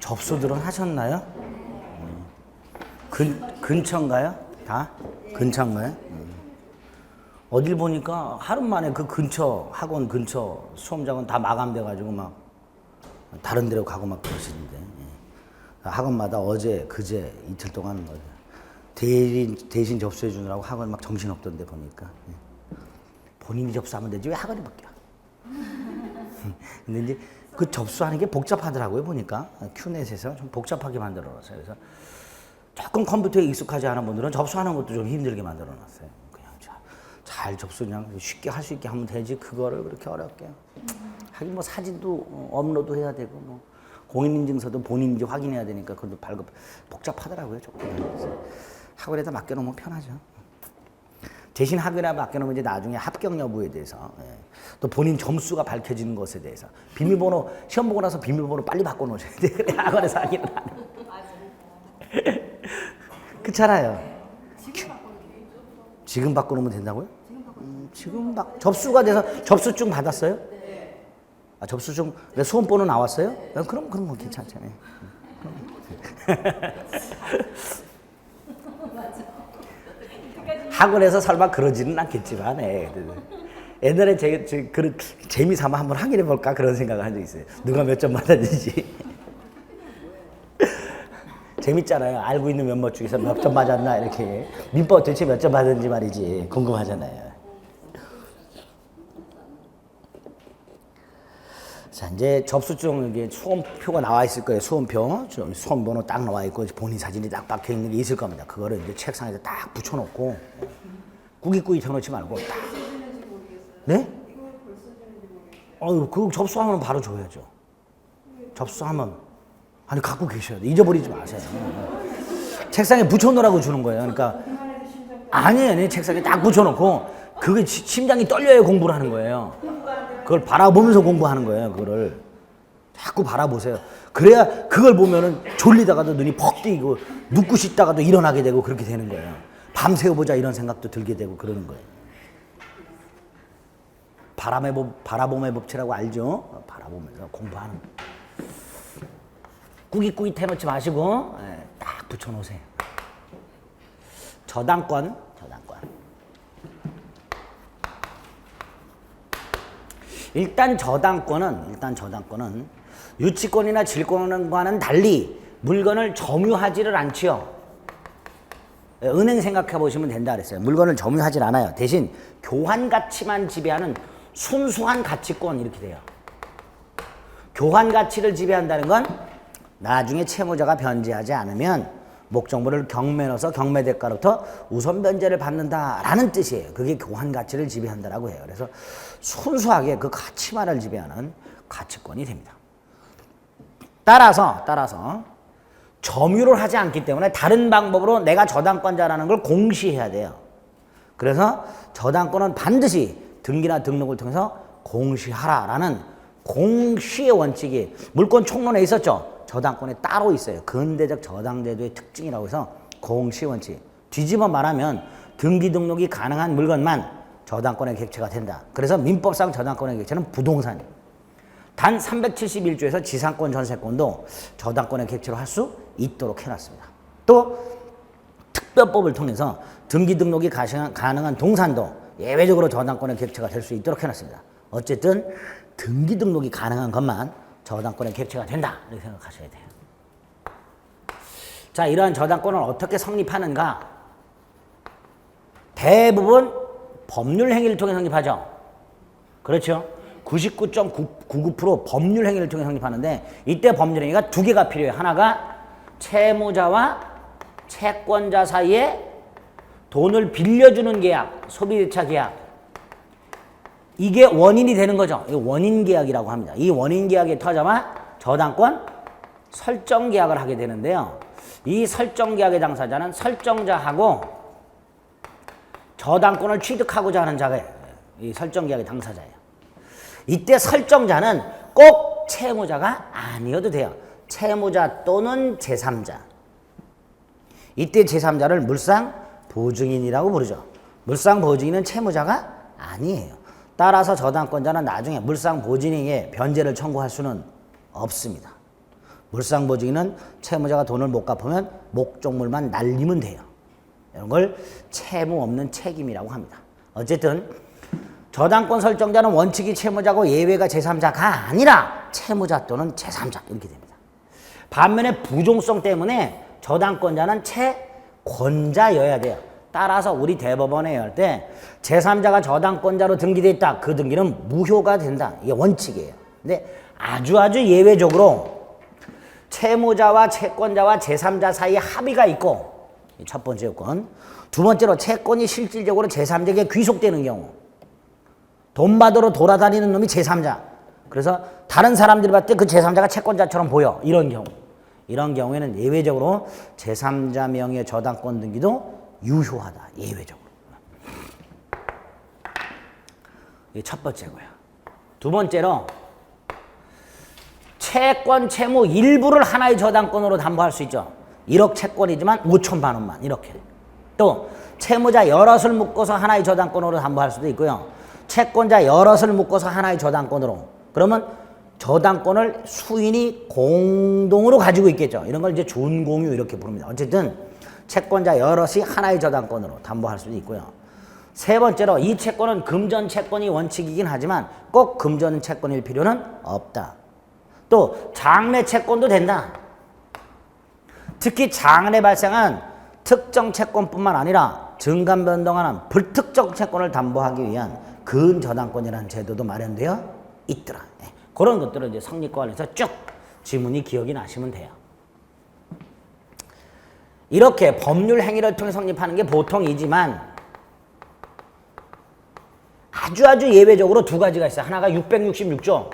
접수들은 하셨나요? 근처인가요? 다? 근처인가요? 어딜 보니까 하루 만에 그 근처, 학원 근처 수험장은 다 마감돼가지고 막 다른 데로 가고 막 그러시는데. 학원마다 어제, 그제 이틀 동안 뭐 대신 접수해 주느라고 학원 막 정신없던데 보니까. 본인이 접수하면 되지 왜 학원이 바뀌어? 근데 이제 그 접수하는 게 복잡하더라고요 보니까. 큐넷에서 좀 복잡하게 만들어 놨어요. 그래서 조금 컴퓨터에 익숙하지 않은 분들은 접수하는 것도 좀 힘들게 만들어 놨어요. 그냥 잘 접수 그냥 쉽게 할 수 있게 하면 되지 그거를 그렇게 어렵게. 하긴 뭐 사진도 업로드 해야 되고 뭐 공인인증서도 본인인지 확인해야 되니까 그것도 발급 복잡하더라고요 조금. 그래서 학원에다 맡겨놓으면 편하죠. 대신 학원에 맡겨놓으면 이제 나중에 합격 여부에 대해서 또 본인 점수가 밝혀지는 것에 대해서 비밀번호 시험 보고 나서 비밀번호 빨리 바꿔놓으셔야 돼요. 그래 학원에서 확인을 안 해요. 그렇잖아요. 지금 바꿔놓으면 된다고요? 접수가 돼서 접수증 받았어요? 네. 아, 접수증 수험번호 나왔어요? 그럼 뭐 괜찮잖아요. 학원에서 설마 그러지는 않겠지만 옛날에 그 재미삼아 한번 확인해 볼까 그런 생각을 한 적이 있어요. 누가 몇 점 받았는지. 재밌잖아요. 알고 있는 면목 중에서 몇 점 맞았나 이렇게. 민법 도대체 몇 점 받았는지 말이지 궁금하잖아요. 자, 이제 접수증 이게 수험표가 나와 있을 거예요. 수험표. 수험번호 딱 나와 있고 본인 사진이 딱 박혀 있는 게 있을 겁니다. 그거를 이제 책상에다 딱 붙여놓고 꾸깃꾸깃 해놓지 말고 딱. 네? 그거 접수하면 바로 줘야죠. 접수하면. 아니, 갖고 계셔야 돼. 잊어버리지 마세요. 책상에 붙여놓으라고 주는 거예요. 그러니까. 아니, 책상에 딱 붙여놓고 그게 심장이 떨려야 공부를 하는 거예요. 그걸 바라보면서 공부하는 거예요. 그거를 자꾸 바라보세요. 그래야 그걸 보면은 졸리다가도 눈이 퍽 뜨이고 눕고 싶다가도 일어나게 되고 그렇게 되는 거예요. 밤새워보자 이런 생각도 들게 되고 그러는 거예요. 바라봄의 법칙이라고 알죠? 바라보면서 공부하는 거예요. 꾸깃꾸깃 해놓지 마시고 딱 붙여놓으세요. 저당권. 일단 저당권은 유치권이나 질권과는 달리 물건을 점유하지를 않지요. 은행 생각해 보시면 된다 그랬어요. 물건을 점유하지 않아요. 대신 교환 가치만 지배하는 순수한 가치권 이렇게 돼요. 교환 가치를 지배한다는 건 나중에 채무자가 변제하지 않으면 목적물을 경매 넣어서 경매 대가로부터 우선 변제를 받는다라는 뜻이에요. 그게 교환 가치를 지배한다라고 해요. 그래서 순수하게 그 가치만을 지배하는 가치권이 됩니다. 따라서 점유를 하지 않기 때문에 다른 방법으로 내가 저당권자라는 걸 공시해야 돼요. 그래서 저당권은 반드시 등기나 등록을 통해서 공시하라라는 공시의 원칙이 물권 총론에 있었죠. 저당권에 따로 있어요. 근대적 저당제도의 특징이라고 해서 공시 원칙. 뒤집어 말하면 등기 등록이 가능한 물건만 저당권의 객체가 된다. 그래서 민법상 저당권의 객체는 부동산이에요. 단 371조에서 지상권, 전세권도 저당권의 객체로 할 수 있도록 해놨습니다. 또 특별법을 통해서 등기 등록이 가능한 동산도 예외적으로 저당권의 객체가 될 수 있도록 해놨습니다. 어쨌든 등기 등록이 가능한 것만 저당권의 객체가 된다 이렇게 생각하셔야 돼요. 자, 이러한 저당권을 어떻게 성립하는가? 대부분 법률 행위를 통해 성립하죠. 그렇죠? 99.99% 법률 행위를 통해 성립하는데 이때 법률 행위가 두 개가 필요해요. 하나가 채무자와 채권자 사이에 돈을 빌려주는 계약, 소비대차 계약. 이게 원인이 되는 거죠. 이거 원인 계약이라고 합니다. 이 원인 계약이 터져만 저당권 설정 계약을 하게 되는데요. 이 설정 계약의 당사자는 설정자하고 저당권을 취득하고자 하는 자가 이 설정 계약의 당사자예요. 이때 설정자는 꼭 채무자가 아니어도 돼요. 채무자 또는 제3자. 이때 제3자를 물상보증인이라고 부르죠. 물상보증인은 채무자가 아니에요. 따라서 저당권자는 나중에 물상보증인에게 변제를 청구할 수는 없습니다. 물상보증인은 채무자가 돈을 못 갚으면 목적물만 날리면 돼요. 이런 걸 채무 없는 책임이라고 합니다. 어쨌든 저당권 설정자는 원칙이 채무자고 예외가 제3자가 아니라 채무자 또는 제3자 이렇게 됩니다. 반면에 부종성 때문에 저당권자는 채권자여야 돼요. 따라서 우리 대법원에 할 때 제3자가 저당권자로 등기돼 있다. 그 등기는 무효가 된다. 이게 원칙이에요. 근데 아주 예외적으로 채무자와 채권자와 제3자 사이에 합의가 있고 첫 번째 요건. 두 번째로 채권이 실질적으로 제3자에게 귀속되는 경우. 돈 받으러 돌아다니는 놈이 제3자. 그래서 다른 사람들이 봤을 때 그 제3자가 채권자처럼 보여. 이런 경우. 이런 경우에는 예외적으로 제3자 명의 저당권 등기도 유효하다. 예외적으로. 이게 첫 번째고요. 두 번째로 채권, 채무 일부를 하나의 저당권으로 담보할 수 있죠. 1억 채권이지만 5천만 원만 이렇게. 또 채무자 여럿을 묶어서 하나의 저당권으로 담보할 수도 있고요. 채권자 여럿을 묶어서 하나의 저당권으로. 그러면 저당권을 수인이 공동으로 가지고 있겠죠. 이런 걸 이제 준공유 이렇게 부릅니다. 어쨌든 채권자 여럿이 하나의 저당권으로 담보할 수도 있고요. 세 번째로 이 채권은 금전 채권이 원칙이긴 하지만 꼭 금전 채권일 필요는 없다. 또 장래 채권도 된다. 특히 장래 발생한 특정 채권뿐만 아니라 증감 변동하는 불특정 채권을 담보하기 위한 근저당권이라는 제도도 마련되어 있더라. 네. 그런 것들을 이제 성립과 관련해서 쭉 지문이 기억이 나시면 돼요. 이렇게 법률 행위를 통해 성립하는 게 보통이지만 아주 예외적으로 두 가지가 있어요. 하나가 666조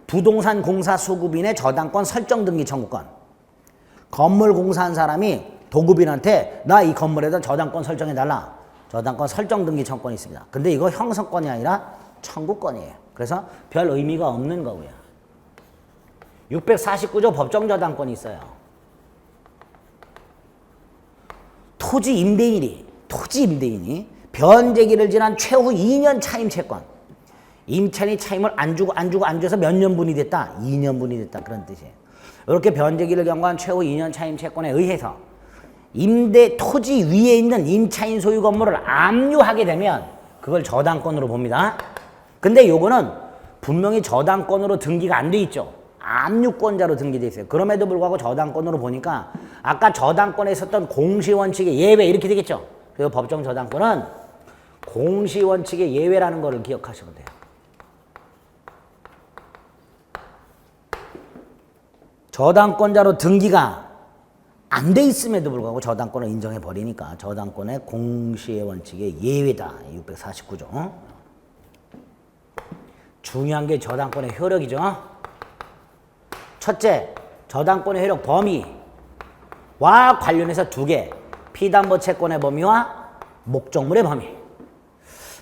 부동산 공사 수급인의 저당권 설정 등기 청구권. 건물 공사한 사람이 도급인한테 나 이 건물에다 저당권 설정해달라. 저당권 설정 등기 청구권이 있습니다. 근데 이거 형성권이 아니라 청구권이에요. 그래서 별 의미가 없는 거고요. 649조 법정 저당권이 있어요. 토지 임대인이 변제기를 지난 최후 2년 차임 채권. 임차인이 차임을 안 주고서 몇 년분이 됐다? 2년분이 됐다. 그런 뜻이에요. 이렇게 변제기를 경과한 최후 2년 차임 채권에 의해서 토지 위에 있는 임차인 소유 건물을 압류하게 되면 그걸 저당권으로 봅니다. 근데 요거는 분명히 저당권으로 등기가 안 돼 있죠. 압류권자로 등기돼 있어요. 그럼에도 불구하고 저당권으로 보니까 아까 저당권에 있었던 공시원칙의 예외 이렇게 되겠죠. 그리고 법정 저당권은 공시원칙의 예외라는 거를 기억하시면 돼요. 저당권자로 등기가 안 돼 있음에도 불구하고 저당권을 인정해 버리니까 저당권의 공시의 원칙의 예외다. 649조. 중요한 게 저당권의 효력이죠. 첫째, 저당권의 효력 범위와 관련해서 두 개. 피담보 채권의 범위와 목적물의 범위.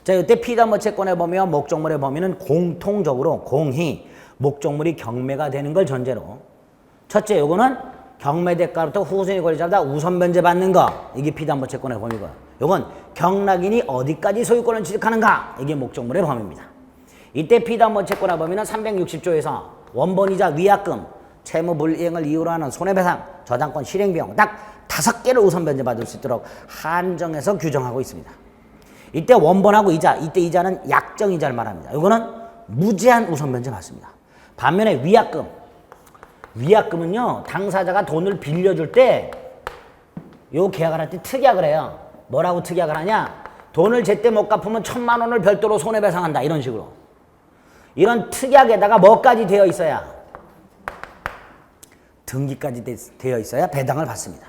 자, 이때 피담보 채권의 범위와 목적물의 범위는 공통적으로 공히 목적물이 경매가 되는 걸 전제로. 첫째, 요거는 경매 대가로부터 후순위 권리자보다 우선 변제 받는 거. 이게 피담보 채권의 범위고요. 요건 경락인이 어디까지 소유권을 취득하는가. 이게 목적물의 범위입니다. 이때 피담보 채권의 범위는 360조에서 원본이자 위약금, 채무 불이행을 이유로 하는 손해배상, 저당권 실행비용 딱 5개를 우선 변제 받을 수 있도록 한정해서 규정하고 있습니다. 이때 원본하고 이자, 이때 이자는 약정이자를 말합니다. 이거는 무제한 우선 변제 받습니다. 반면에 위약금은요, 당사자가 돈을 빌려줄 때 요 계약을 할 때 특약을 해요. 뭐라고 특약을 하냐? 돈을 제때 못 갚으면 1,000만 원을 별도로 손해배상한다. 이런 식으로. 이런 특약에다가 뭐까지 되어 있어야? 등기까지 되어 있어야 배당을 받습니다.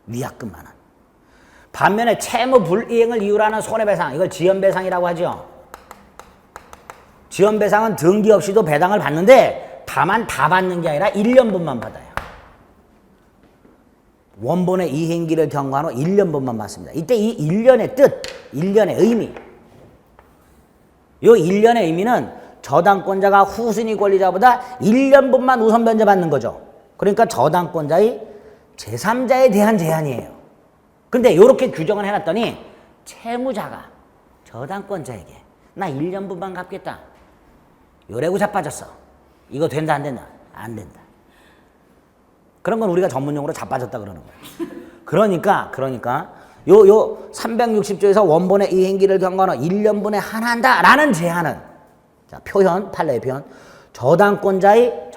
위약금만은. 반면에 채무 불이행을 이유로 하는 손해배상, 이걸 지연배상이라고 하죠. 지연배상은 등기 없이도 배당을 받는데 다만 다 받는 게 아니라 1년분만 받아요. 원본의 이행기를 경과한 후 1년분만 받습니다. 이때 이 1년의 뜻, 1년의 의미. 이 1년의 의미는 저당권자가 후순위 권리자보다 1년분만 우선 변제 받는 거죠. 그러니까 저당권자의 제3자에 대한 제한이에요. 근데 이렇게 규정을 해놨더니 채무자가 저당권자에게 나 1년분만 갚겠다. 요래고 자빠졌어. 이거 된다 안 된다? 안 된다. 그런 건 우리가 전문용어로 자빠졌다 그러는 거야. 그러니까 요 360조에서 원본의 이행기를 경과하는 1년분에 하나한다라는 제한은, 자, 표현, 판례의 표현, 저당권자의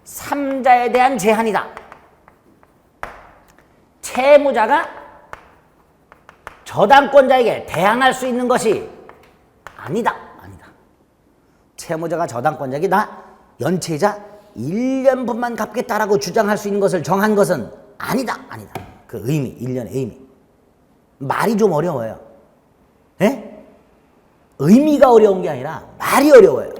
제3자에 대한 제한이다. 채무자가 저당권자에게 대항할 수 있는 것이 아니다. 채무자가 저당권자에게 나 연체이자 1년분만 갚겠다라고 주장할 수 있는 것을 정한 것은 아니다. 그 의미, 1년의 의미. 말이 좀 어려워요. 예? 의미가 어려운 게 아니라 말이 어려워요.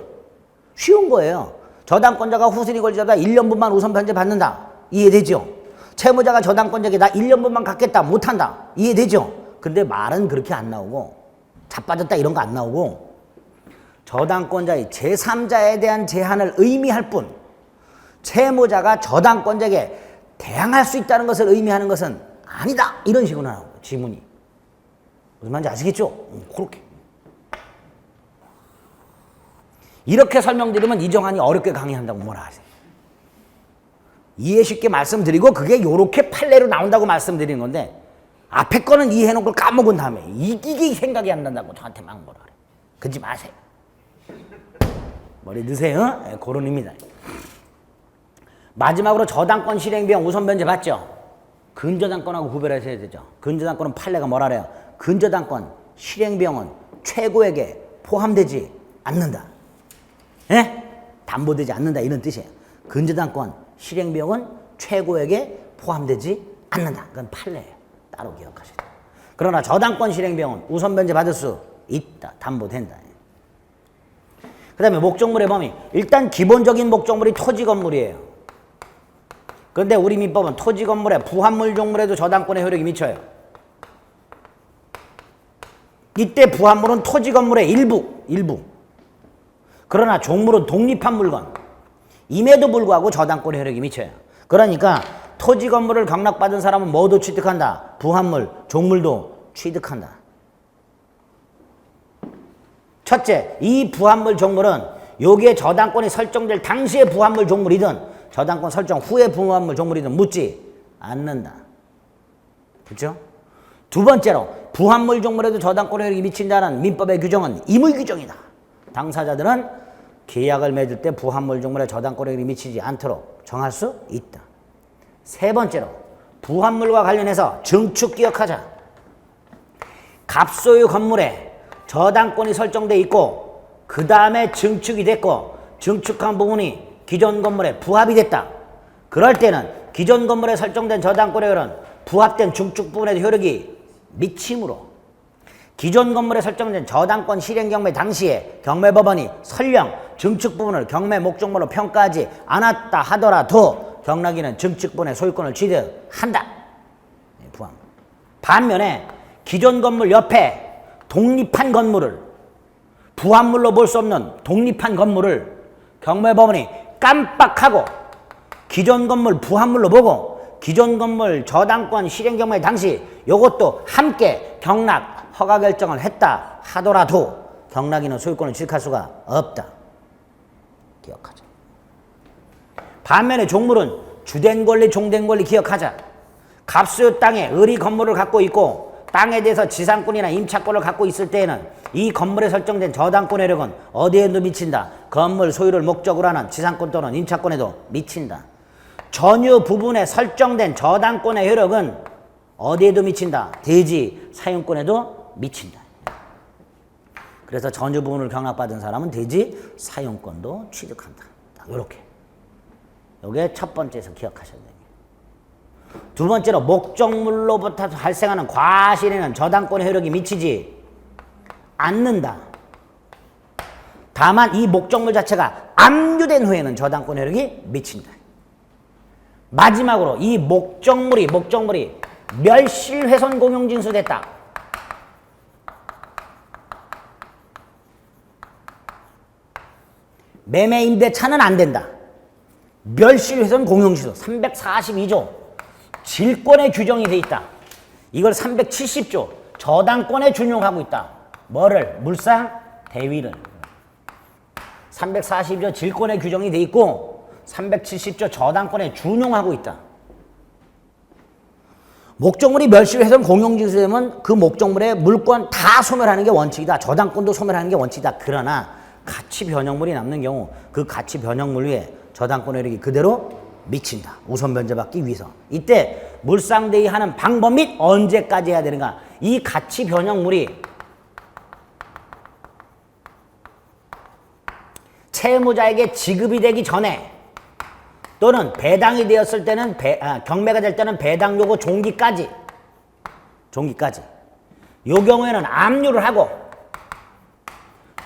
쉬운 거예요. 저당권자가 후순위 권리자다 1년분만 우선 변제 받는다. 이해되죠? 채무자가 저당권자에게 나 1년분만 갚겠다. 못한다. 이해되죠? 근데 말은 그렇게 안 나오고, 자빠졌다 이런 거 안 나오고, 저당권자의 제3자에 대한 제한을 의미할 뿐, 채무자가 저당권자에게 대항할 수 있다는 것을 의미하는 것은 아니다. 이런 식으로 나오고, 지문이. 무슨 말인지 아시겠죠? 그렇게. 이렇게 설명드리면 이정환이 어렵게 강의한다고 뭐라 하세요? 이해 쉽게 말씀드리고 그게 요렇게 판례로 나온다고 말씀드리는 건데, 앞에 거는 이해해놓은 걸 까먹은 다음에 이게 생각이 안 난다고 저한테 막 뭐라 그래. 그러지 마세요. 머리 넣으세요. 네, 그런 의미다. 마지막으로 저당권 실행비용 우선 변제 받죠. 근저당권하고 구별하셔야 되죠. 근저당권은 판례가 뭐라 그래요? 근저당권 실행비용은 최고액에 포함되지 않는다. 예? 담보되지 않는다 이런 뜻이에요. 근저당권 실행비용은 최고액에 포함되지 않는다. 그건 판례예요. 따로 기억하셔야 돼요. 그러나 저당권 실행비용은 우선 변제 받을 수 있다. 담보된다. 그 다음에 목적물의 범위. 일단 기본적인 목적물이 토지 건물이에요. 그런데 우리 민법은 토지 건물에 부합물 종물에도 저당권의 효력이 미쳐요. 이때 부합물은 토지 건물의 일부. 그러나 종물은 독립한 물건. 임에도 불구하고 저당권의 효력이 미쳐요. 그러니까 토지 건물을 경락받은 사람은 뭐도 취득한다. 부합물, 종물도 취득한다. 첫째, 이 부합물 종물은 여기에 저당권이 설정될 당시의 부합물 종물이든 저당권 설정 후의 부합물 종물이든 묻지 않는다. 그렇죠? 두 번째로 부합물 종물에도 저당권의 효력이 미친다는 민법의 규정은 임의 규정이다. 당사자들은 계약을 맺을 때 부합물 종물에 저당권의 효력이 미치지 않도록 정할 수 있다. 세 번째로 부합물과 관련해서 증축 기억하자. 갑소유 건물에 저당권이 설정돼 있고 그 다음에 증축이 됐고 증축한 부분이 기존 건물에 부합이 됐다. 그럴 때는 기존 건물에 설정된 저당권의 효력은 부합된 증축 부분의 효력이 미치므로 기존 건물에 설정된 저당권 실행 경매 당시에 경매법원이 설령 증축 부분을 경매 목적물로 평가하지 않았다 하더라도 경락인은 증축 부분의 소유권을 취득한다. 부합. 반면에 기존 건물 옆에 독립한 건물을 부합물로 볼 수 없는 독립한 건물을 경매법원이 깜빡하고 기존 건물 부합물로 보고 기존 건물 저당권 실행 경매 당시 이것도 함께 경락 허가 결정을 했다 하더라도 경락인은 소유권을 취득할 수가 없다. 기억하자. 반면에 종물은 주된 권리, 종된 권리 기억하자. 갑소유 땅에 을이 건물을 갖고 있고 땅에 대해서 지상권이나 임차권을 갖고 있을 때에는 이 건물에 설정된 저당권의 효력은 어디에도 미친다. 건물 소유를 목적으로 하는 지상권 또는 임차권에도 미친다. 전유 부분에 설정된 저당권의 효력은 어디에도 미친다. 대지 사용권에도 미친다. 그래서 전유 부분을 경락받은 사람은 대지 사용권도 취득한다. 이렇게. 이게 첫 번째에서 기억하셔야 돼요. 두 번째로 목적물로부터 발생하는 과실에는 저당권의 효력이 미치지 않는다. 다만 이 목적물 자체가 압류된 후에는 저당권의 효력이 미친다. 마지막으로 이 목적물이 멸실훼손 공용징수됐다. 매매 임대차는 안 된다. 멸실훼손 공용징수 342조 질권의 규정이 돼 있다. 이걸 370조 저당권에 준용하고 있다. 뭐를? 물상 대위를. 340조 질권의 규정이 돼 있고 370조 저당권에 준용하고 있다. 목적물이 멸실훼손 공용지수되면 그 목적물의 물권 다 소멸하는 게 원칙이다. 저당권도 소멸하는 게 원칙이다. 그러나 가치 변형물이 남는 경우 그 가치 변형물 위에 저당권 효력이 그대로 미친다. 우선 변제받기 위해서. 이때 물상대의하는 방법 및 언제까지 해야 되는가. 이 가치 변형물이 채무자에게 지급이 되기 전에 또는 배당이 되었을 때는 경매가 될 때는 배당 요구 종기까지 요 경우에는 압류를 하고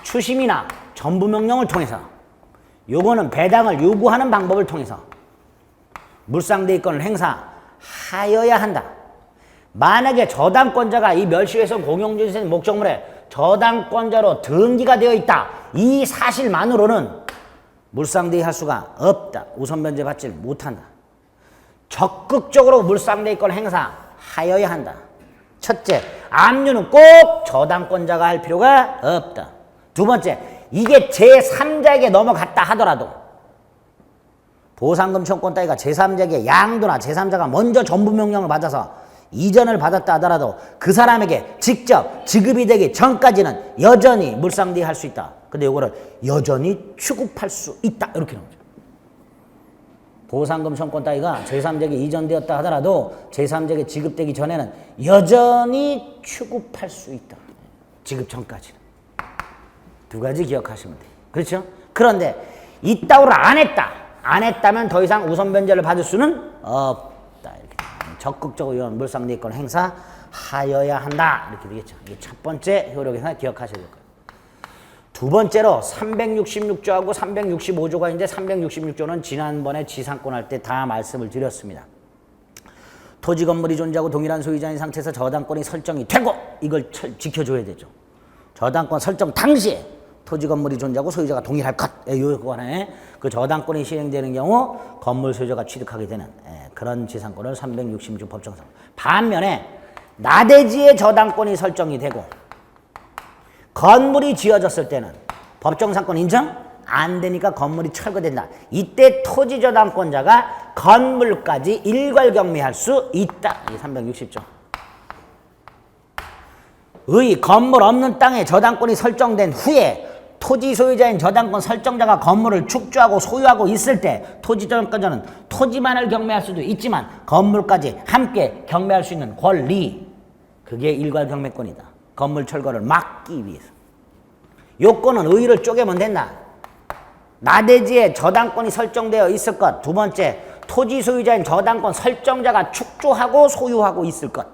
추심이나 전부명령을 통해서 요거는 배당을 요구하는 방법을 통해서 물상대의권을 행사하여야 한다. 만약에 저당권자가 이 멸실훼손 공용지수된 목적물에 저당권자로 등기가 되어 있다. 이 사실만으로는 물상대의 할 수가 없다. 우선 변제 받지 못한다. 적극적으로 물상대의권 행사하여야 한다. 첫째, 압류는 꼭 저당권자가 할 필요가 없다. 두 번째, 이게 제3자에게 넘어갔다 하더라도 보상금 청권 따위가 제3자에게 양도나 제3자가 먼저 전부명령을 받아서 이전을 받았다 하더라도 그 사람에게 직접 지급이 되기 전까지는 여전히 물상대의 할 수 있다. 근데 이거를 여전히 취급할 수 있다. 이렇게 나오죠. 보상금 청권 따위가 제3자에게 이전되었다 하더라도 제3자에게 지급되기 전에는 여전히 취급할 수 있다. 지급 전까지는. 두 가지 기억하시면 돼요. 그렇죠? 그런데 이따위로 안 했다면 더 이상 우선 변제를 받을 수는 없다. 이렇게 적극적으로 이런 물상대의권 행사하여야 한다. 이렇게 되겠죠. 이게 첫 번째 효력에서 기억하셔야 될 거예요. 두 번째로 366조하고 365조가 있는데 366조는 지난번에 지상권 할 때 다 말씀을 드렸습니다. 토지 건물이 존재하고 동일한 소유자인 상태에서 저당권이 설정이 되고 이걸 지켜줘야 되죠. 저당권 설정 당시에 토지 건물이 존재하고 소유자가 동일할 것. 요건에 그 저당권이 실행되는 경우 건물 소유자가 취득하게 되는 그런 지상권을 366조 법정상. 반면에 나대지의 저당권이 설정이 되고 건물이 지어졌을 때는 법정상권 인정 안 되니까 건물이 철거된다. 이때 토지 저당권자가 건물까지 일괄경매할 수 있다. 이 360조. 의 건물 없는 땅에 저당권이 설정된 후에 토지 소유자인 저당권 설정자가 건물을 축조하고 소유하고 있을 때 토지 저당권자는 토지만을 경매할 수도 있지만 건물까지 함께 경매할 수 있는 권리. 그게 일괄 경매권이다. 건물 철거를 막기 위해서. 요건은 의의를 쪼개면 된다. 나대지에 저당권이 설정되어 있을 것. 두 번째, 토지 소유자인 저당권 설정자가 축조하고 소유하고 있을 것.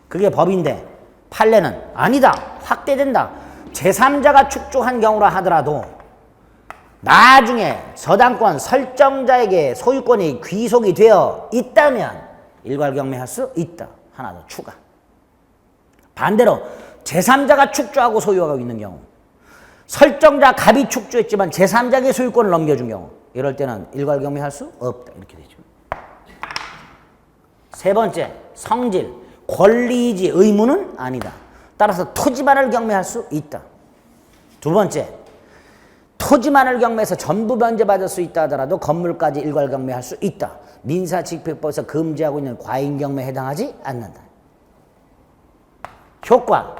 그게 법인데 판례는 아니다. 확대된다. 제3자가 축조한 경우라 하더라도 나중에 저당권 설정자에게 소유권이 귀속이 되어 있다면 일괄경매할 수 있다. 하나 더 추가. 반대로 제3자가 축조하고 소유하고 있는 경우 설정자 갑이 축조했지만 제3자에게 소유권을 넘겨준 경우 이럴 때는 일괄경매할 수 없다. 이렇게 되죠. 세 번째, 성질. 권리이지 의무는 아니다. 따라서 토지만을 경매할 수 있다. 두 번째, 토지만을 경매해서 전부 변제받을 수 있다 하더라도 건물까지 일괄경매할 수 있다. 민사집행법에서 금지하고 있는 과잉경매에 해당하지 않는다. 효과,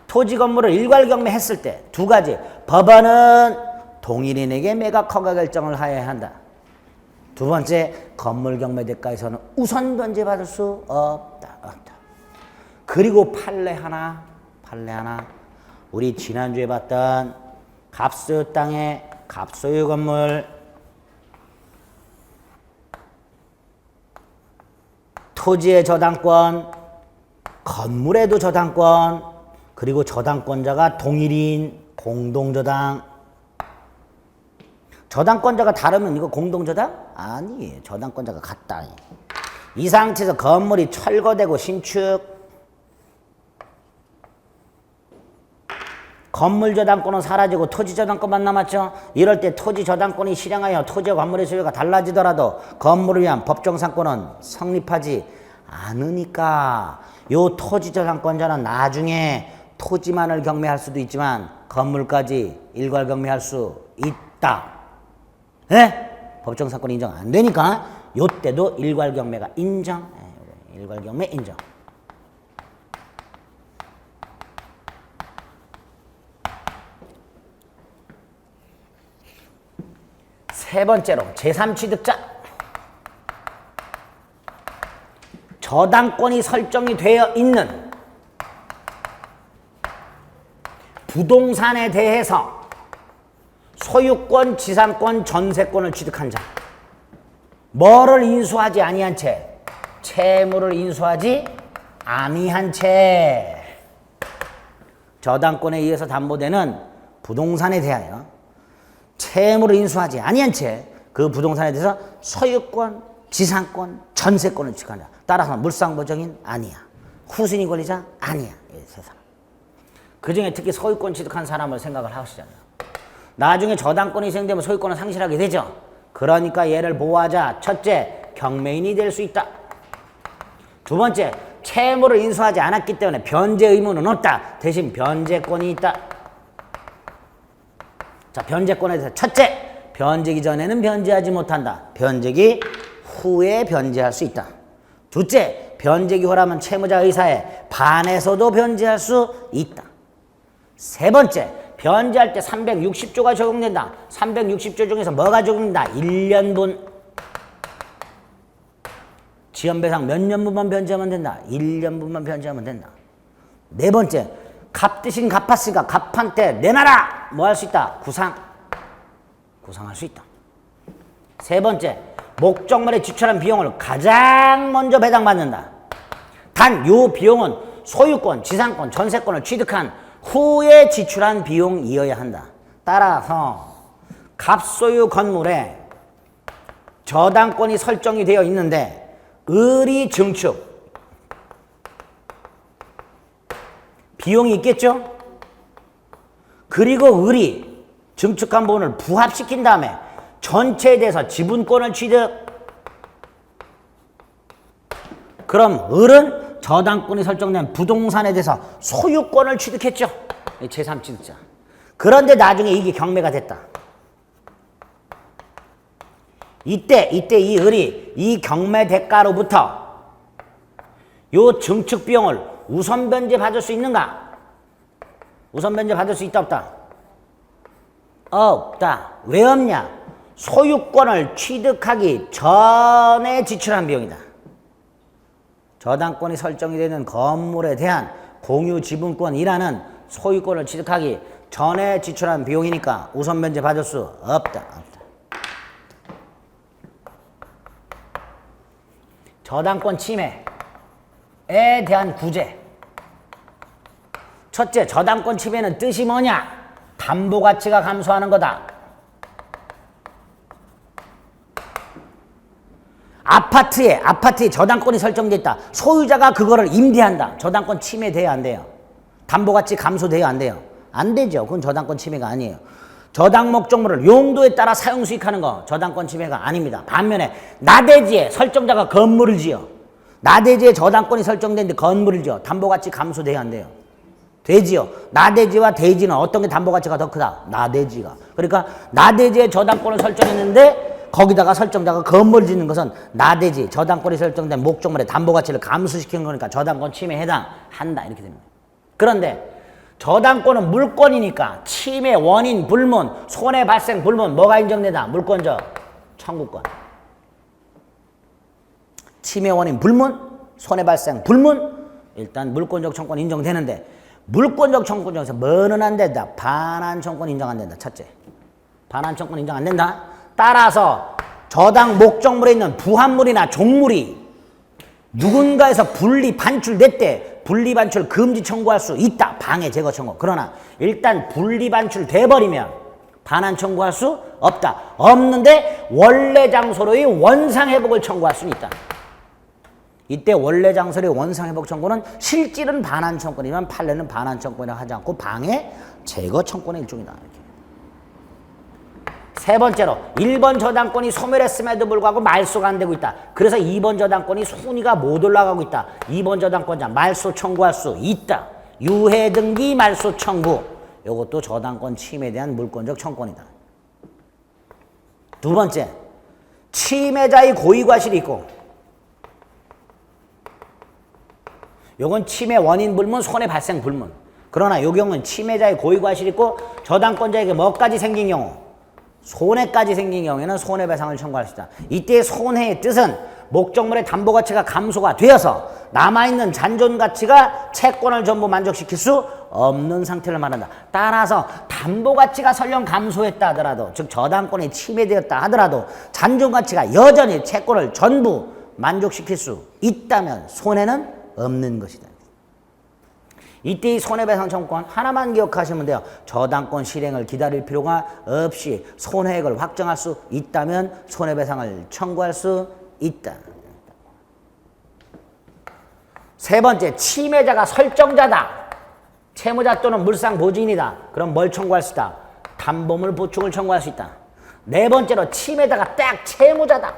토지 건물을 일괄경매했을 때 두 가지. 법원은 동일인에게 매각 허가 결정을 하여야 한다. 두 번째, 건물 경매 대가에서는 우선 변제받을 수 없다. 그리고 판례 하나. 우리 지난주에 봤던 갑소유 땅에 갑소유 건물 토지의 저당권, 건물에도 저당권, 그리고 저당권자가 동일인, 공동저당. 저당권자가 다르면 이거 공동저당? 아니에요. 저당권자가 같다. 이 상태에서 건물이 철거되고 신축, 건물 저당권은 사라지고 토지 저당권만 남았죠. 이럴 때 토지 저당권이 실행하여 토지와 건물의 소유가 달라지더라도 건물을 위한 법정상권은 성립하지 않으니까 요 토지 저당권자는 나중에 토지만을 경매할 수도 있지만 건물까지 일괄 경매할 수 있다. 예? 법정 사건 인정 안 되니까 요때도 일괄경매가 인정. 예, 일괄경매 인정. 세 번째로 제3취득자. 저당권이 설정이 되어 있는 부동산에 대해서 소유권, 지상권, 전세권을 취득한 자. 뭐를 인수하지 아니한 채? 채무를 인수하지 아니한 채. 저당권에 의해서 담보되는 부동산에 대하여 채무를 인수하지 아니한 채 그 부동산에 대해서 소유권, 지상권, 전세권을 취득한 자. 따라서 물상보증인 아니야. 후순위 권리자 아니야. 세 사람. 그 중에 특히 소유권 취득한 사람을 생각을 하시잖아요. 나중에 저당권이 생기면 소유권을 상실하게 되죠. 그러니까 얘를 보호하자. 첫째, 경매인이 될 수 있다. 두 번째, 채무를 인수하지 않았기 때문에 변제 의무는 없다. 대신 변제권이 있다. 자, 변제권에 대해서 첫째, 변제기 전에는 변제하지 못한다. 변제기 후에 변제할 수 있다. 둘째, 변제기 후라면 채무자 의사에 반해서도 변제할 수 있다. 세 번째, 변제할 때 360조가 적용된다. 360조 중에서 뭐가 적용된다? 1년분. 지연배상 몇 년분만 변제하면 된다? 1년분만 변제하면 된다. 네 번째, 값 대신 갚았으니까 값한 때 내놔라! 뭐 할 수 있다? 구상할 수 있다. 세 번째, 목적물에 지출한 비용을 가장 먼저 배당받는다. 단 요 비용은 소유권, 지상권, 전세권을 취득한 후에 지출한 비용이어야 한다. 따라서 갑소유 건물에 저당권이 설정이 되어 있는데 을이 증축 비용이 있겠죠? 그리고 을이 증축한 부분을 부합시킨 다음에 전체에 대해서 지분권을 취득. 그럼 을은 저당권이 설정된 부동산에 대해서 소유권을 취득했죠. 제3취득자. 그런데 나중에 이게 경매가 됐다. 이때 이 을이 이 경매 대가로부터 요 증축 비용을 우선 변제 받을 수 있는가? 우선 변제 받을 수 있다 없다? 없다. 왜 없냐? 소유권을 취득하기 전에 지출한 비용이다. 저당권이 설정이 되는 건물에 대한 공유 지분권이라는 소유권을 취득하기 전에 지출한 비용이니까 우선 변제 받을 수 없다. 저당권 침해에 대한 구제. 첫째, 저당권 침해는 뜻이 뭐냐? 담보 가치가 감소하는 거다. 아파트에 저당권이 설정돼 있다. 소유자가 그거를 임대한다. 저당권 침해돼야 안 돼요. 담보 가치 감소돼야 안 돼요. 안 되죠. 그건 저당권 침해가 아니에요. 저당 목적물을 용도에 따라 사용 수익하는 거 저당권 침해가 아닙니다. 반면에 나대지에 설정자가 건물을 지어. 나대지에 저당권이 설정된데 건물을 지어. 담보 가치 감소돼야 안 돼요. 되지요. 나대지와 대지는 어떤 게 담보 가치가 더 크다? 나대지가. 그러니까 나대지에 저당권을 설정했는데 거기다가 설정자가 건물 짓는 것은 나대지, 저당권이 설정된 목적물의 담보 가치를 감소시키는 거니까 저당권 침해에 해당한다. 이렇게 됩니다. 그런데 저당권은 물권이니까 침해 원인 불문, 손해 발생 불문 뭐가 인정된다? 물권적 청구권. 침해 원인 불문, 손해 발생 불문 일단 물권적 청구권 인정되는데 물권적 청구권 중에서 뭐는 안 된다? 반환 청구권 인정 안 된다. 첫째. 반환 청구권 인정 안 된다. 따라서 저당 목적물에 있는 부합물이나 종물이 누군가에서 분리 반출됐대. 분리 반출 금지 청구할 수 있다. 방해 제거 청구. 그러나 일단 분리 반출 돼버리면 반환 청구할 수 없다. 없는데 원래 장소로의 원상 회복을 청구할 수는 있다. 이때 원래 장소의 원상 회복 청구는 실질은 반환 청구이지만 판례는 반환 청구이라 하지 않고 방해 제거 청구의 일종이다. 이렇게. 세 번째로 1번 저당권이 소멸했음에도 불구하고 말소가 안 되고 있다. 그래서 2번 저당권이 순위가 못 올라가고 있다. 2번 저당권자 말소 청구할 수 있다. 유해 등기 말소 청구. 이것도 저당권 침해에 대한 물권적 청구권이다. 두 번째, 침해자의 고의과실이 있고, 요건 침해 원인 불문, 손해 발생 불문. 그러나 요 경우는 침해자의 고의과실이 있고 저당권자에게 뭐까지 생긴 경우? 손해까지 생긴 경우에는 손해배상을 청구할 수 있다. 이때의 손해의 뜻은 목적물의 담보가치가 감소가 되어서 남아있는 잔존가치가 채권을 전부 만족시킬 수 없는 상태를 말한다. 따라서 담보가치가 설령 감소했다 하더라도, 즉 저당권이 침해되었다 하더라도 잔존가치가 여전히 채권을 전부 만족시킬 수 있다면 손해는 없는 것이다. 이때 이 손해배상 청구권 하나만 기억하시면 돼요. 저당권 실행을 기다릴 필요가 없이 손해액을 확정할 수 있다면 손해배상을 청구할 수 있다. 세 번째, 침해자가 설정자다. 채무자 또는 물상보증인이다. 그럼 뭘 청구할 수 있다? 담보물 보충을 청구할 수 있다. 네 번째로, 침해자가 딱 채무자다.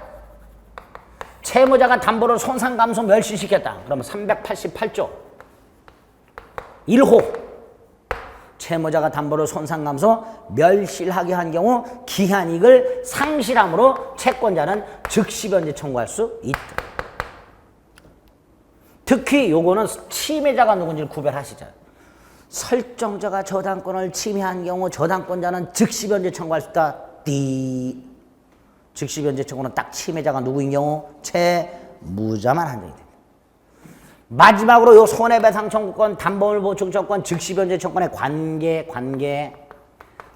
채무자가 담보를 손상감소 멸실시켰다. 그러면 388조 1호 채무자가 담보를 손상감소 멸실하게 한 경우 기한이익을 상실함으로 채권자는 즉시 변제 청구할 수 있다. 특히 요거는 침해자가 누군지를 구별하시죠. 설정자가 저당권을 침해한 경우 저당권자는 즉시 변제 청구할 수 있다. 즉시 변제 청구는 딱 침해자가 누구인 경우? 채무자만 한정이 됩니다. 마지막으로 요 손해배상 청구권, 담보물 보충 청구권, 즉시 변제 청구권의 관계.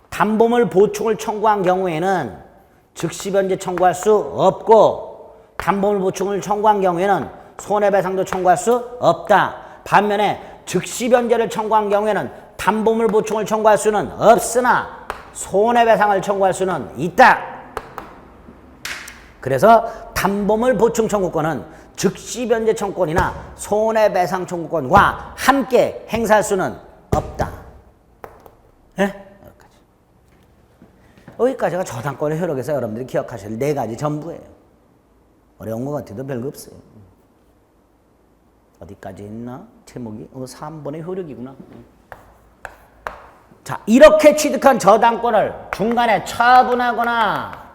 담보물 보충을 청구한 경우에는 즉시 변제 청구할 수 없고, 담보물 보충을 청구한 경우에는 손해배상도 청구할 수 없다. 반면에 즉시 변제를 청구한 경우에는 담보물 보충을 청구할 수는 없으나 손해배상을 청구할 수는 있다. 그래서 담보물 보충 청구권은 즉시 변제 청구권이나 손해배상 청구권과 함께 행사할 수는 없다. 예? 여기까지가 저당권의 효력에서 여러분들이 기억하실 네 가지 전부예요. 어려운 것 같아도 별거 없어요. 어디까지 했나? 제목이 3번의 효력이구나. 자, 이렇게 취득한 저당권을 중간에 처분하거나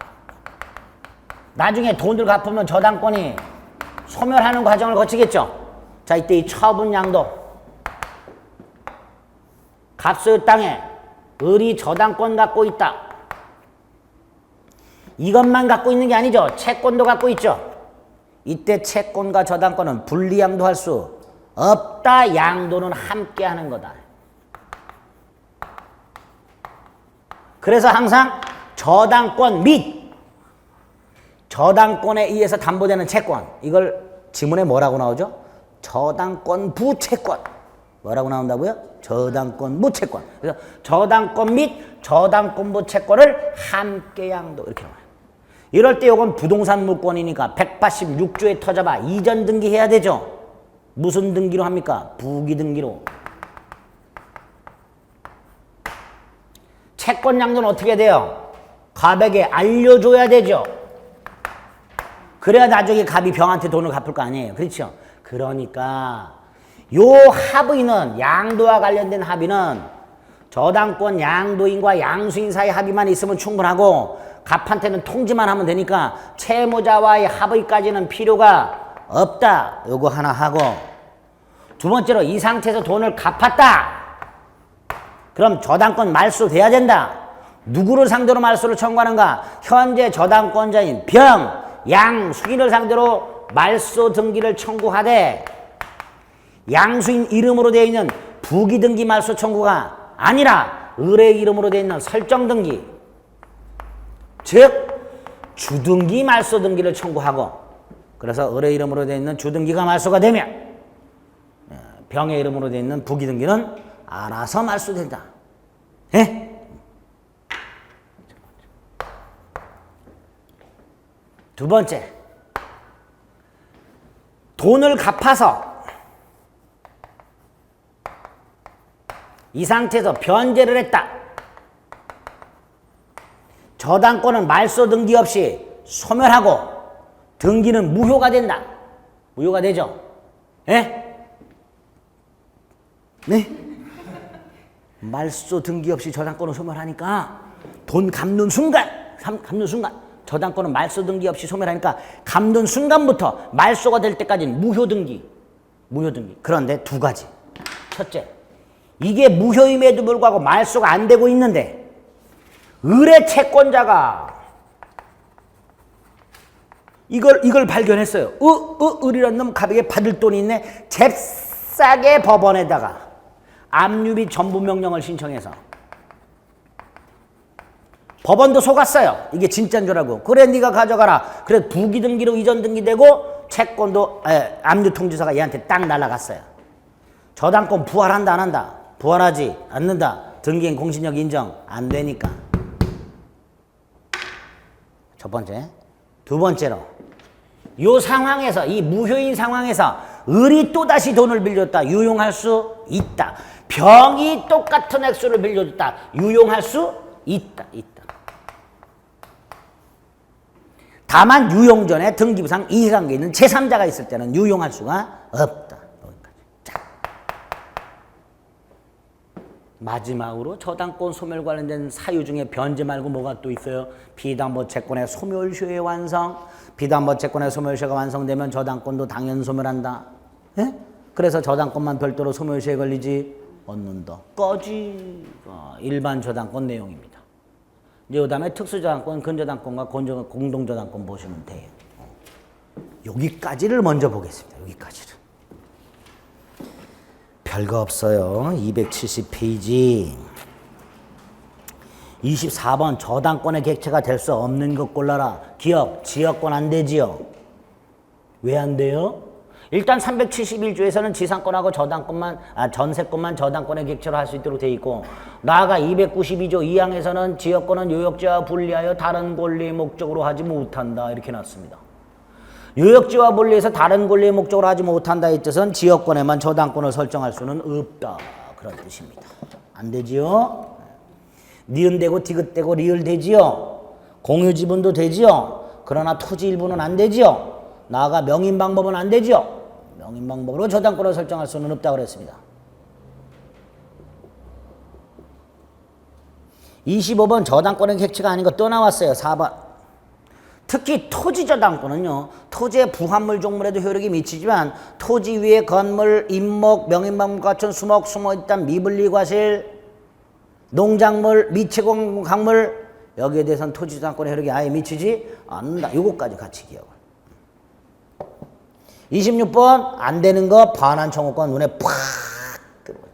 나중에 돈을 갚으면 저당권이 소멸하는 과정을 거치겠죠. 자, 이때 이 처분양도 갑소유 땅에 을이 저당권 갖고 있다. 이것만 갖고 있는 게 아니죠. 채권도 갖고 있죠. 이때 채권과 저당권은 분리양도할 수 없다. 양도는 함께 하는 거다. 그래서 항상 저당권 및 저당권에 의해서 담보되는 채권, 이걸 지문에 뭐라고 나오죠? 저당권 부채권. 뭐라고 나온다고요? 저당권 부채권. 그래서 저당권 및 저당권 부채권을 함께 양도 이렇게 나와요. 이럴 때 이건 부동산 물권이니까 186조에 터져봐 이전 등기해야 되죠. 무슨 등기로 합니까? 부기 등기로. 채권 양도는 어떻게 돼요? 갑에게 알려줘야 되죠. 그래야 나중에 갑이 병한테 돈을 갚을 거 아니에요. 그렇죠? 그러니까 요 합의는, 양도와 관련된 합의는 저당권 양도인과 양수인 사이 합의만 있으면 충분하고 갑한테는 통지만 하면 되니까 채무자와의 합의까지는 필요가 없다. 요거 하나 하고, 두 번째로 이 상태에서 돈을 갚았다. 그럼 저당권 말소돼야 된다. 누구를 상대로 말소를 청구하는가? 현재 저당권자인 병, 양, 수인을 상대로 말소 등기를 청구하되 양수인 이름으로 되어 있는 부기 등기 말소 청구가 아니라 을의 이름으로 되어 있는 설정 등기, 즉 주등기 말소 등기를 청구하고, 그래서 을의 이름으로 되어 있는 주등기가 말소가 되면 병의 이름으로 되어 있는 부기 등기는 알아서 말소된다. 예? 두 번째, 돈을 갚아서 이 상태에서 변제를 했다. 저당권은 말소 등기 없이 소멸하고 등기는 무효가 된다. 무효가 되죠. 예? 네? 말소 등기 없이 저당권을 소멸하니까 돈 갚는 순간 저당권은 말소 등기 없이 소멸하니까 감돈 순간부터 말소가 될 때까지는 무효 등기. 그런데 두 가지. 첫째, 이게 무효임에도 불구하고 말소가 안 되고 있는데 의뢰 채권자가 이걸 발견했어요. 을이란 놈 가백에 받을 돈이 있네. 잽싸게 법원에다가 압류 및 전부 명령을 신청해서 법원도 속았어요. 이게 진짜인 줄 알고. 그래 네가 가져가라. 그래 부기 등기로 이전 등기되고 채권도 압류 통지서가 얘한테 딱 날아갔어요. 저당권 부활한다 안 한다? 부활하지 않는다. 등기인 공신력 인정 안 되니까. 첫 번째. 두 번째로 이 상황에서 이 무효인 상황에서 을이 또다시 돈을 빌렸다. 유용할 수 있다. 병이 똑같은 액수를 빌려줬다. 유용할 수 있다. 다만 유용 전에 등기부상 이해관계 있는 제3자가 있을 때는 유용할 수가 없다. 여기까지. 자. 마지막으로 저당권 소멸 관련된 사유 중에 변제 말고 뭐가 또 있어요? 비담보 채권의 소멸시효의 완성. 비담보 채권의 소멸시효가 완성되면 저당권도 당연 소멸한다. 예? 그래서 저당권만 별도로 소멸시효에 걸리지 않는다. 꺼지. 일반 저당권 내용입니다. 이제 그 다음에 특수저당권, 근저당권과 공동저당권 보시면 돼요. 여기까지를 먼저 보겠습니다. 여기까지를. 별거 없어요. 270페이지. 24번 저당권의 객체가 될 수 없는 것 골라라. 기업, 지역권 안 되지요? 왜 안 돼요? 일단 371조에서는 지상권하고 저당권만, 전세권만 저당권의 객체로 할 수 있도록 돼 있고, 나아가 292조 2항에서는 지역권은 요역지와 분리하여 다른 권리의 목적으로 하지 못한다. 이렇게 놨습니다. 요역지와 분리해서 다른 권리의 목적으로 하지 못한다의 뜻은 지역권에만 저당권을 설정할 수는 없다. 그런 뜻입니다. 안 되지요? 니은 되고 디귿 되고 리을 되지요? 공유 지분도 되지요? 그러나 토지 일부는 안 되지요? 나아가 명인 방법은 안 되죠. 명인 방법으로 저당권을 설정할 수는 없다고 그랬습니다. 25번 저당권의 객체가 아닌 거 또 나왔어요. 4번. 특히 토지 저당권은요. 토지의 부합물 종물에도 효력이 미치지만 토지 위에 건물, 임목, 명인 방법 갖춘 수목, 숨어있던 미분리 과실, 농작물, 미채공 강물 여기에 대해서는 토지 저당권의 효력이 아예 미치지 않는다. 요거까지 같이 기억을. 26번 안 되는 거 반환 청구권 눈에 팍 들어오죠.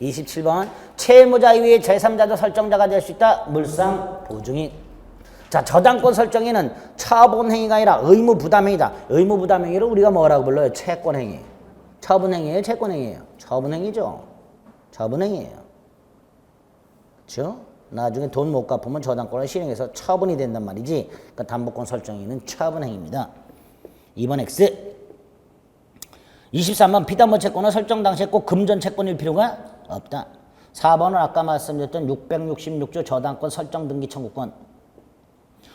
27번 채무자 이외에 제3자도 설정자가 될 수 있다. 물상 보증인. 자, 저당권 설정에는 처분행위가 아니라 의무부담행위다. 의무부담행위를 우리가 뭐라고 불러요? 채권행위. 처분행위예요? 채권행위예요? 처분행위죠. 처분행위예요. 그렇죠? 나중에 돈 못 갚으면 저당권을 실행해서 처분이 된단 말이지. 그러니까 담보권 설정에는 처분행위입니다. 2번 X. 23번 비담보 채권은 설정 당시에 꼭 금전 채권일 필요가 없다. 4번은 아까 말씀드렸던 666조 저당권 설정 등기 청구권.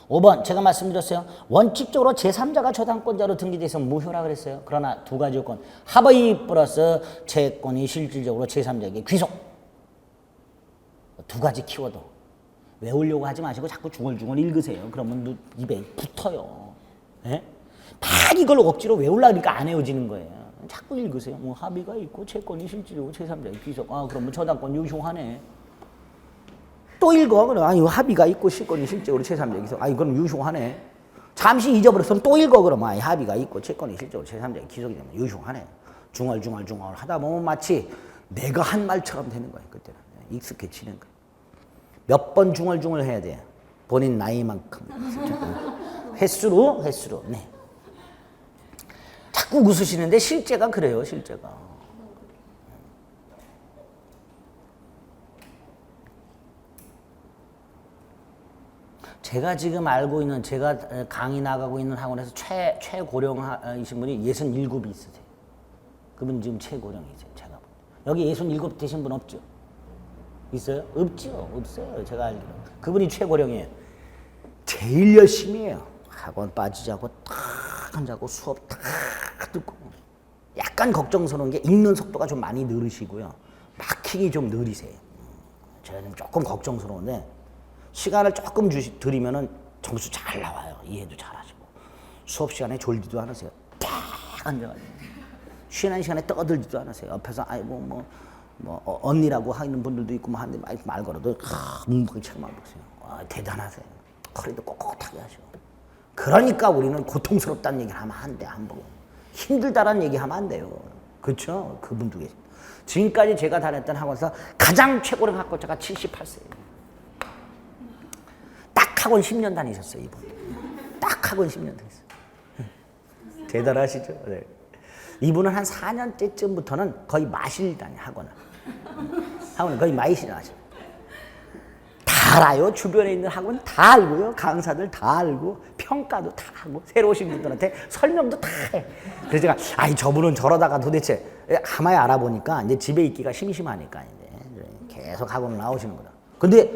5번 제가 말씀드렸어요. 원칙적으로 제3자가 저당권자로 등기돼서 무효라 그랬어요. 그러나 두 가지 요건. 합의 플러스 채권이 실질적으로 제3자에게 귀속. 두 가지 키워드. 외우려고 하지 마시고 자꾸 중얼중얼 읽으세요. 그러면 입에 붙어요. 예? 막 이걸 억지로 외우려고 하니까 안 외워지는 거예요. 자꾸 읽으세요. 뭐 합의가 있고 채권이 실질적으로 제3자에게 귀속. 그러면 저당권 유효하네. 또 읽어. 그래. 이거 합의가 있고 채권이 실질적으로 제3자에게 귀속. 이건 유효하네. 잠시 잊어버렸으면 또 읽어. 그러면 합의가 있고 채권이 실질적으로 제3자에게 귀속이 되면 유효하네. 중얼중얼 하다 보면 마치 내가 한 말처럼 되는 거예요. 그때는. 익숙해지는 거예요. 몇 번 중얼중얼 해야 돼. 본인 나이만큼. 횟수로. 네. 자꾸 웃으시는데 실제가 그래요. 실제가. 제가 지금 알고 있는, 제가 강의 나가고 있는 학원에서 최고령이신 분이 67이 있으세요. 그분 지금 최고령이세요. 제가. 여기 67 되신 분 없죠? 있어요? 없죠. 없어요. 제가 알기로. 그분이 최고령이에요. 제일 열심히 해요. 학원 빠지지 않고 탁 앉아고 수업 탁 듣고. 약간 걱정스러운 게 읽는 속도가 좀 많이 느리시고요. 막히기 좀 느리세요. 제가 좀 조금 걱정스러운데 시간을 조금 드리면은 점수 잘 나와요. 이해도 잘하시고. 수업 시간에 졸지도 않으세요. 딱 앉아가지고. 쉬는 시간에 떠들지도 않으세요. 옆에서 아이고 언니라고 하는 분들도 있고 하는데 말 걸어도 뭉뭉 책만 보세요. 와, 대단하세요. 허리도 꼿꼿하게 하시고. 그러니까 우리는 고통스럽다는 얘기를 하면 안 돼. 함부로. 힘들다라는 얘기 하면 안 돼요. 그렇죠? 그분도 계십니다. 지금까지 제가 다녔던 학원에서 가장 최고령 학교자가 78세예요. 딱 학원 10년 다니셨어요, 이분. 딱 학원 10년 다녔어요. 대단하시죠? 네. 이분은 한 4년째쯤부터는 거의 마실 다녀, 학원을. 학원을 거의 마실 하셔. 다 알아요. 주변에 있는 학원 다 알고요. 강사들 다 알고, 평가도 다 하고, 새로 오신 분들한테 설명도 다 해. 그래서 제가, 저분은 저러다가 도대체, 가만히 알아보니까 이제 집에 있기가 심심하니까 이제 계속 학원을 나오시는 거다. 근데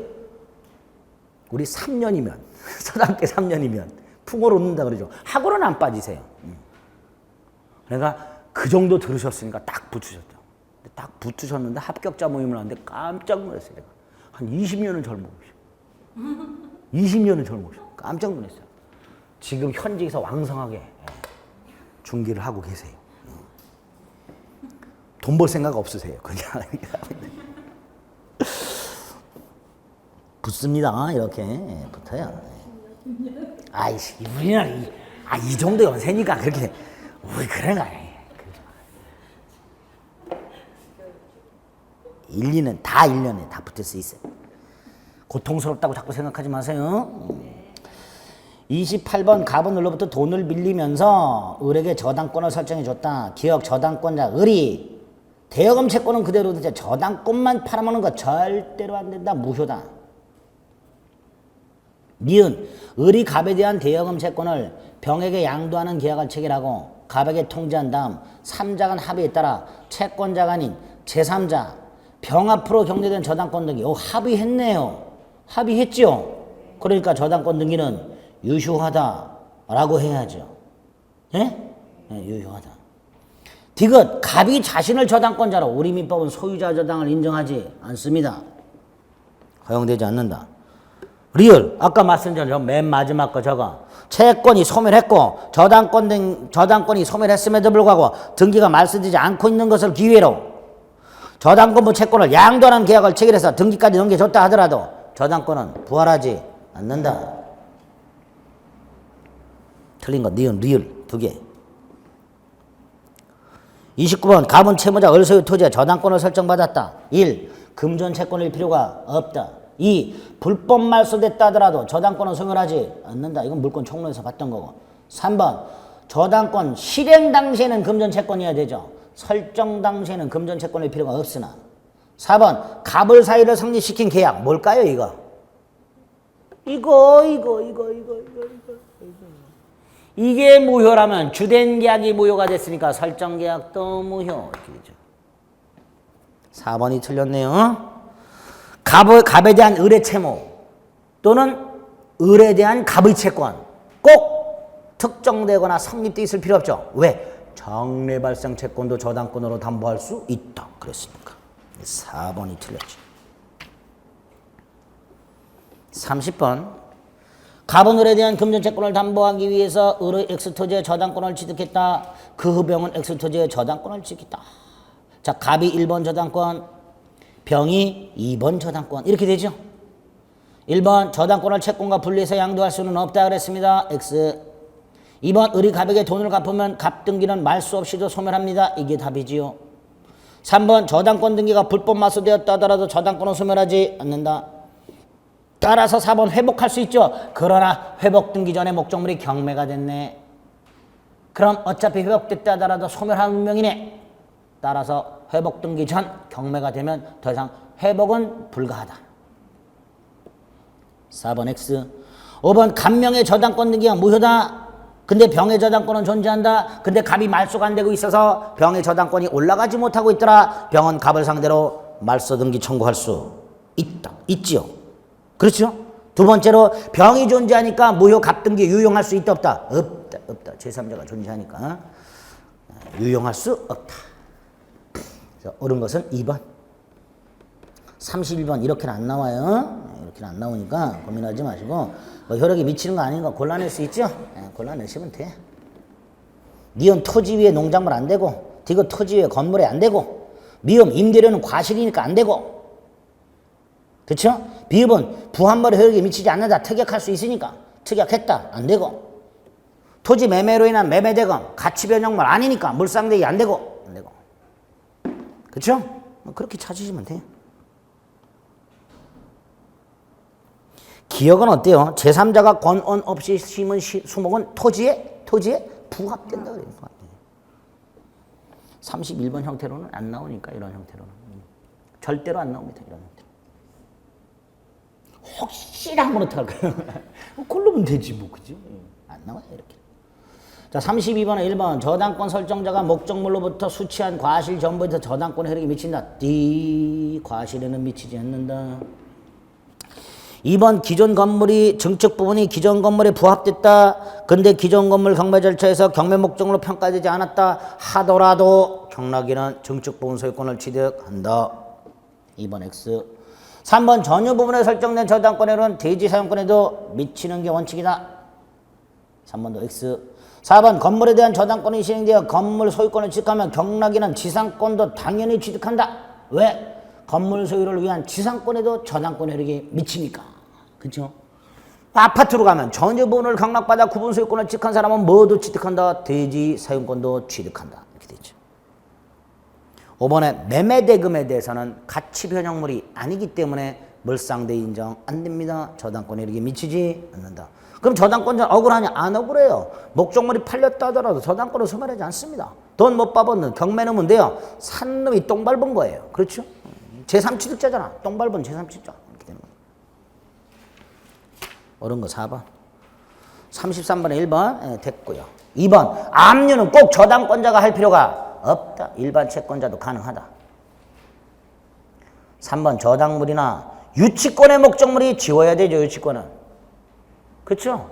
우리 3년이면, 서당계 3년이면 풍어를 얻는다 그러죠. 학원은 안 빠지세요. 그러니까 그 정도 들으셨으니까 딱 붙으셨죠. 딱 붙으셨는데 합격자 모임을 하는데 깜짝 놀랐어요. 내가. 한 20년은 젊으셔. 20년은 젊으셔. 깜짝 놀랐어요. 지금 현직에서 왕성하게 중기를 하고 계세요. 돈 벌 생각 없으세요. 그냥 붙습니다. 이렇게 붙어요. 아이씨, 우리나라 이 정도 연세니까 그렇게 왜 그러나? 1년에 다 붙을 수 있어요. 고통스럽다고 자꾸 생각하지 마세요. 28번 갑은을로부터 돈을 빌리면서 을에게 저당권을 설정해줬다. 기억 저당권자 을이 대여금 채권은 그대로 두자. 저당권만 팔아먹는 거 절대로 안 된다. 무효다. 니은 을이 갑에 대한 대여금 채권을 병에게 양도하는 계약을 체결하고 갑에게 통지한 다음 3자 간 합의에 따라 채권자가 아닌 제3자 병 앞으로 경제된 저당권 등기 합의했네요. 합의했죠. 그러니까 저당권 등기는 유효하다라고 해야죠. 예? 네, 유효하다. 디귿 갑이 자신을 저당권자로 우리 민법은 소유자 저당을 인정하지 않습니다. 허용되지 않는다. 리을 아까 말씀드린 맨 마지막 거 저거 채권이 소멸했고 저당권이 소멸했음에도 불구하고 등기가 말소되지 않고 있는 것을 기회로 저당권부 채권을 양도하는 계약을 체결해서 등기까지 넘겨줬다 하더라도 저당권은 부활하지 않는다. 틀린 거 니은 리을 두 개. 29번 갑은 채무자 을소유 토지에 저당권을 설정받았다. 1. 금전 채권일 필요가 없다. 2. 불법 말소됐다 하더라도 저당권은 소멸하지 않는다. 이건 물권 총론에서 봤던 거고. 3번 저당권 실행 당시에는 금전 채권이어야 되죠. 설정 당시에는 금전 채권일 필요가 없으나. 4번 갑을 사이를 성립시킨 계약 뭘까요 이거? 이거 이게 무효라면 주된 계약이 무효가 됐으니까 설정 계약도 무효 이렇게 되죠. 4번이 틀렸네요. 갑에 대한 을의 채무 또는 을에 대한 갑의 채권 꼭 특정되거나 성립되어 있을 필요 없죠. 왜? 정례 발생 채권도 저당권으로 담보할 수 있다 그랬으니까. 4번이 틀렸죠. 30번 갑은 을에 대한 금전채권을 담보하기 위해서 을의 X토지의 저당권을 취득했다. 그 병은 X토지의 저당권을 취득했다. 자, 갑이 1번 저당권, 병이 2번 저당권 이렇게 되죠. 1번 저당권을 채권과 분리해서 양도할 수는 없다 그랬습니다. X. 2번 을이 갑에게 돈을 갚으면 갑 등기는 말수 없이도 소멸합니다. 이게 답이지요. 3번 저당권 등기가 불법 말소되었다 하더라도 저당권은 소멸하지 않는다. 따라서 4번 회복할 수 있죠. 그러나 회복 등기 전에 목적물이 경매가 됐네. 그럼 어차피 회복됐다 하더라도 소멸한 운명이네. 따라서 회복 등기 전 경매가 되면 더 이상 회복은 불가하다. 4번 X. 5번 갑명의 저당권 등기가 무효다. 근데 병의 저당권은 존재한다. 근데 갑이 말소가 안 되고 있어서 병의 저당권이 올라가지 못하고 있더라. 병은 갑을 상대로 말소 등기 청구할 수 있다. 있지요. 그렇죠? 두 번째로 병이 존재하니까 무효 갑 등기 유용할 수 있다 없다? 없다. 없다. 제3자가 존재하니까 유용할 수 없다. 그래서 옳은 것은 2번. 32번 이렇게는 안 나와요. 이렇게는 안 나오니까 고민하지 마시고 뭐 혈액이 미치는 거 아닌 거 골라낼 수 있죠? 골라내시면 돼. 니은 토지 위에 농작물 안 되고 디귿 토지 위에 건물에 안 되고 미음 임대료는 과실이니까 안 되고 그렇죠? 비읍은 부한벌의 혈액이 미치지 않는다. 특약할 수 있으니까 특약했다. 안 되고 토지 매매로 인한 매매대금 가치 변형물 아니니까 물상대기 안 되고 그렇죠? 그렇게 찾으시면 돼요. 기억은 어때요? 제3자가 권언 없이 심은 수목은 토지에 부합된다 그래요. 31번 형태로는 안 나오니까 이런 형태로는 절대로 안 나옵니다. 이런 형태로. 혹시나 하면 어떡할까요? 고르면 되지 뭐 그죠? 안 나와요 이렇게. 자 32번에 1번 저당권 설정자가 목적물로부터 수취한 과실 전부에서 저당권의 혈액이 미친다. 과실에는 미치지 않는다. 2번 기존 건물이 증축 부분이 기존 건물에 부합됐다. 근데 기존 건물 경매 절차에서 경매 목적으로 평가되지 않았다 하더라도 경락인은 증축 부분 소유권을 취득한다. 2번 X. 3번 전유 부분에 설정된 저당권에는 대지 사용권에도 미치는 게 원칙이다. 3번도 X. 4번 건물에 대한 저당권이 시행되어 건물 소유권을 취득하면 경락인은 지상권도 당연히 취득한다. 왜? 건물 소유를 위한 지상권에도 저당권 혜택이 미치니까. 그렇죠? 아파트로 가면 전유 부분을 경락받아 구분 소유권을 취득한 사람은 뭐도 취득한다? 대지 사용권도 취득한다. 이렇게 되죠. 5번에 매매대금에 대해서는 가치 변형물이 아니기 때문에 물상대 인정 안 됩니다. 저당권 혜택이 미치지 않는다. 그럼 저당권자 억울하냐? 안 억울해요. 목적물이 팔렸다 하더라도 저당권을 소멸하지 않습니다. 돈 못 받았는 경매는 돼요. 산 놈이 똥 밟은 거예요. 그렇죠? 제3취득자잖아. 똥 밟은 제3취득자. 이렇게 되는 거예요. 옳은 거 4번. 33번에 1번 됐고요. 2번 압류는 꼭 저당권자가 할 필요가 없다. 일반 채권자도 가능하다. 3번 저당물이나 유치권의 목적물이 지워야 되죠. 유치권은. 그렇죠?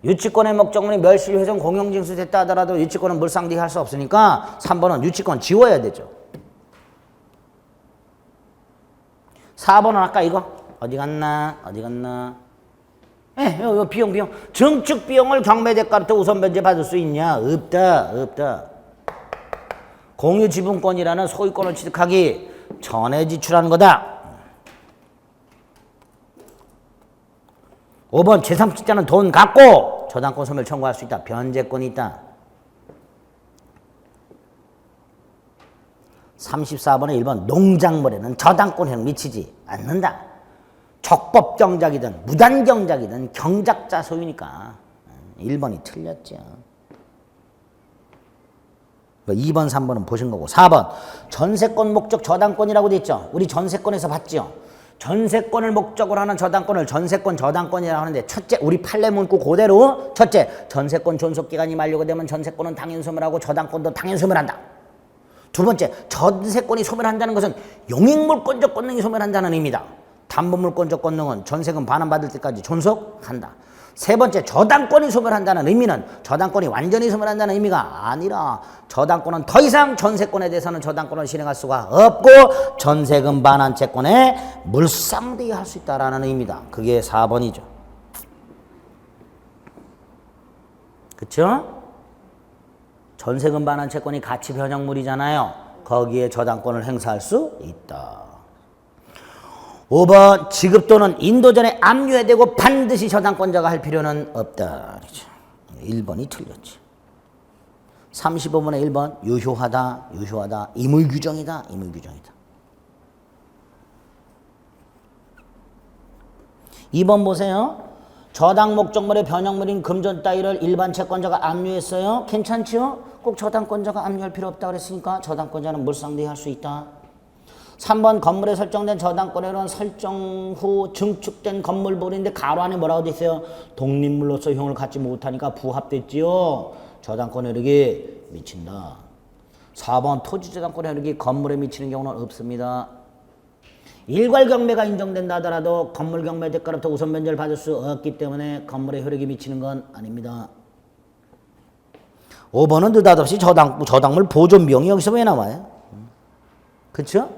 유치권의 목적물이 멸실, 훼손, 공용징수 됐다 하더라도 유치권은 물상대기 할 수 없으니까 3번은 유치권 지워야 되죠. 4번은 아까 이거 어디 갔나? 요 비용. 증축 비용을 경매 대가부터 우선 변제 받을 수 있냐? 없다. 공유 지분권이라는 소유권을 취득하기 전에 지출하는 거다. 5번 제3취득자는 돈 갖고 저당권 소멸 청구할 수 있다. 변제권이 있다. 34번에 1번 농작물에는 저당권에는 미치지 않는다. 적법경작이든 무단경작이든 경작자 소유니까 1번이 틀렸죠. 2번, 3번은 보신 거고 4번 전세권 목적 저당권이라고 돼 있죠. 우리 전세권에서 봤죠. 전세권을 목적으로 하는 저당권을 전세권 저당권이라고 하는데 첫째 우리 판례 문구 그대로 첫째 전세권 존속기간이 만료가 되면 전세권은 당연 소멸하고 저당권도 당연 소멸한다. 두 번째 전세권이 소멸한다는 것은 용익물권적 권능이 소멸한다는 의미다. 담보물권적 권능은 전세금 반환받을 때까지 존속한다. 세 번째 저당권이 소멸한다는 의미는 저당권이 완전히 소멸한다는 의미가 아니라 저당권은 더 이상 전세권에 대해서는 저당권을 실행할 수가 없고 전세금 반환 채권에 물상대기할 수 있다라는 의미다. 그게 4번이죠. 그렇죠? 전세금 반환 채권이 가치 변형물이잖아요. 거기에 저당권을 행사할 수 있다. 5번 지급 또는 인도 전에 압류해야 되고 반드시 저당권자가 할 필요는 없다. 1번이 틀렸지. 35번에 1번 유효하다. 의무규정이다. 2번 보세요. 저당 목적물의 변형물인 금전 따위를 일반 채권자가 압류했어요. 괜찮죠? 꼭 저당권자가 압류할 필요 없다 그랬으니까 저당권자는 물상대기 할 수 있다. 3번 건물에 설정된 저당권에는 설정 후 증축된 건물물인데 가로 안에 뭐라고 돼 있어요? 독립물로서 효용을 갖지 못하니까 부합됐지요. 저당권 혜택이 미친다. 4번 토지 저당권 혜택이 건물에 미치는 경우는 없습니다. 일괄 경매가 인정된다 하더라도 건물 경매 대가로부터 우선 변제를 받을 수 없기 때문에 건물에 혜택이 미치는 건 아닙니다. 5번은 느닷없이 저당물 보존 비용이 여기서 왜 나와요? 그쵸?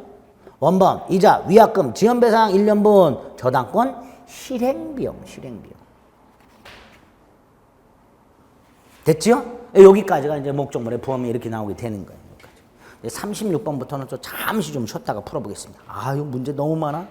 원범, 이자, 위약금, 지연배상 1년분, 저당권, 실행비용. 됐죠? 여기까지가 이제 목적물의 부험이 이렇게 나오게 되는 거예요. 36번부터는 또 잠시 좀 쉬었다가 풀어보겠습니다. 아, 이거 문제 너무 많아.